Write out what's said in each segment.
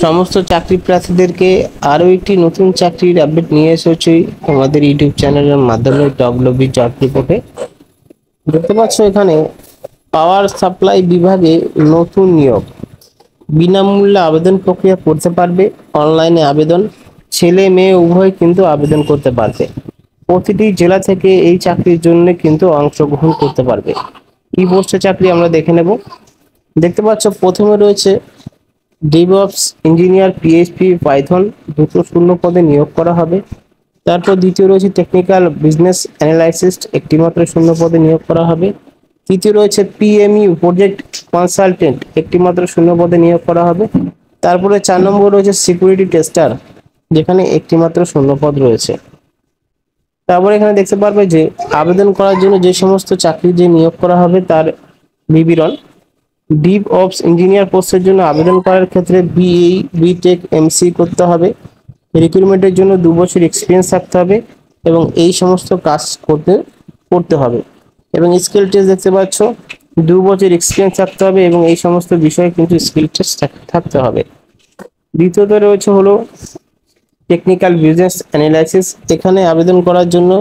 সমস্ত চাকরি প্রার্থীদেরকে আরো একটি নতুন চাকরির আপডেট নিয়ে এসেছি আমাদের ইউটিউব চ্যানেলের মাধ্যমে ডব্লিউবি জব রিপোর্টে। দেখতে পাচ্ছ এখানে পাওয়ার সাপ্লাই বিভাগে নতুন নিয়োগ, বিনামূল্যে আবেদন প্রক্রিয়া করতে পারবে। অনলাইনে আবেদন, ছেলে মেয়ে উভয় কিন্তু আবেদন করতে পারবে। প্রতিটি জেলা থেকে এই চাকরির জন্য কিন্তু অংশগ্রহণ করতে পারবে। কি পোস্টে চাকরি আমরা দেখে নেব। দেখতে পাচ্ছ প্রথমে রয়েছে ডেভঅপস ইঞ্জিনিয়ার পিএইচপি পাইথন, দুটো শূন্য পদে নিয়োগ করা হবে। তারপর দ্বিতীয় রয়েছে টেকনিক্যাল বিজনেস অ্যানালাইসিস্ট, একটি মাত্র শূন্য পদে নিয়োগ করা হবে। তৃতীয় রয়েছে পিএমইউ প্রজেক্ট কনসালটেন্ট, একটি মাত্র শূন্য পদে নিয়োগ করা হবে। তারপরে 4 নম্বর রয়েছে সিকিউরিটি টেস্টার, যেখানে একটি মাত্র শূন্য পদ রয়েছে। তারপরে এখানে দেখতে পারবে যে আবেদন করার জন্য যে সমস্ত চাকরি যে নিয়োগ করা হবে তার বিবরণ। ডেভঅপস ইঞ্জিনিয়ার পোস্টের জন্য আবেদন করার ক্ষেত্রে বিই বিটেক এমসি করতে হবে। রিক্রুটমেন্টের জন্য 2 বছর এক্সপিরিয়েন্স থাকতে হবে এবং এই সমস্ত কাজ করতে হবে। এবং স্কিল টেস্ট দেখতে পাচ্ছ, 2 বছর এক্সপিরিয়েন্স থাকতে হবে এবং এই সমস্ত বিষয়ে কিন্তু স্কিল টেস্ট থাকতে হবে। দ্বিতীয়ত রয়েছে হলো টেকনিক্যাল বিজনেস অ্যানালাইসিস, এখানে আবেদন করার জন্য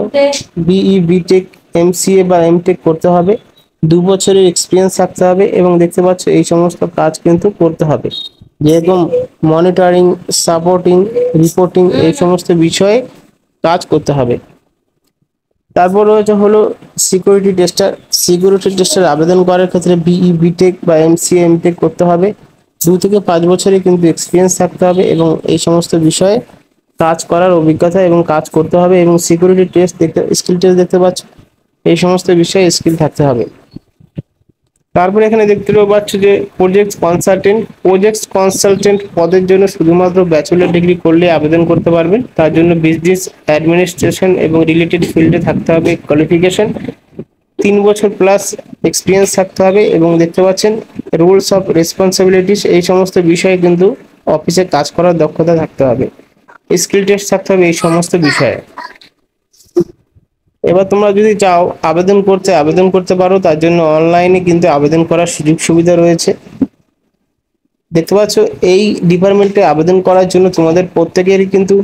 বিই বিটেক এমসিএ বা এমটেক করতে হবে, 2 বছরের এক্সপিরিয়েন্স থাকতে হবে এবং দেখতে পাচ্ছ এই সমস্ত কাজ কিন্তু করতে হবে, যেরকম মনিটরিং, সাপোর্টিং, রিপোর্টিং, এই সমস্ত বিষয়ে কাজ করতে হবে। তারপর রয়েছে হলো সিকিউরিটি টেস্টার। সিকিউরিটি টেস্টার আবেদন করার ক্ষেত্রে বিই বিটেক বা এমসিএ এমটেক করতে হবে, 2 থেকে 5 বছরের কিন্তু এক্সপিরিয়েন্স থাকতে হবে এবং এই সমস্ত বিষয়ে কাজ করার অভিজ্ঞতা এবং কাজ করতে হবে। এবং সিকিউরিটি টেস্ট স্কিল টেস্ট দেখতে পাচ্ছ, এই সমস্ত বিষয়ে স্কিল থাকতে হবে। তারপরে এখানে দেখতে পাচ্ছ যে প্রজেক্ট কনসালটেন্ট পদের জন্য শুধুমাত্র ব্যাচেলর ডিগ্রি করলে আবেদন করতে পারবেন। তার জন্য বিজনেস অ্যাডমিনিস্ট্রেশন এবং রিলেটেড ফিল্ডে থাকতে হবে কোয়ালিফিকেশন, 3 বছর প্লাস এক্সপিরিয়েন্স থাকতে হবে এবং দেখতে পাচ্ছেন রুলস অফ রেসপন্সিবিলিটিস, এই সমস্ত বিষয়ে কিন্তু অফিসে কাজ করার দক্ষতা থাকতে হবে। স্কিল টেস্ট থাকতে হবে এই সমস্ত বিষয়ে। এবার তোমরা যদি চাও আবেদন করতে পারো, তার জন্য অনলাইনে কিন্তু আবেদন করার সুযোগ সুবিধা রয়েছে। দেখতে পাচ্ছ এই ডিপার্টমেন্টে আবেদন করার জন্য তোমাদের প্রত্যেকেরই কিন্তু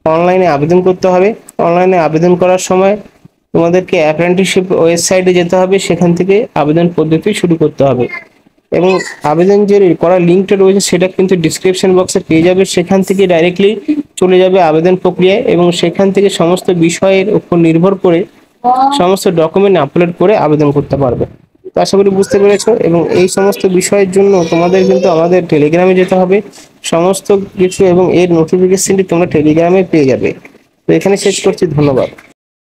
অনলাইনে আবেদন করতে হবে। অনলাইনে আবেদন করার সময় তোমাদেরকে অ্যাপ্রেন্টিসশিপ ওয়েবসাইটে যেতে হবে, সেখান থেকে আবেদন পদ্ধতি শুরু করতে হবে এবং আবেদন যে করার লিঙ্কটা রয়েছে সেটা কিন্তু ডিসক্রিপশন বক্সে পেয়ে যাবে, সেখান থেকে ডাইরেক্টলি চলে যাবে আবেদন প্রক্রিয়ায় এবং সেখান থেকে সমস্ত বিষয়ের উপর নির্ভর করে সমস্ত ডকুমেন্ট আপলোড করে আবেদন করতে পারবে। তো আশা করি বুঝতে পেরেছো। এবং এই সমস্ত বিষয়ের জন্য তোমাদের কিন্তু আমাদের টেলিগ্রামে যেতে হবে, সমস্ত কিছু এবং এর নোটিফিকেশনটি তোমরা টেলিগ্রামে পেয়ে যাবে। তো এখানে শেষ করছি, ধন্যবাদ।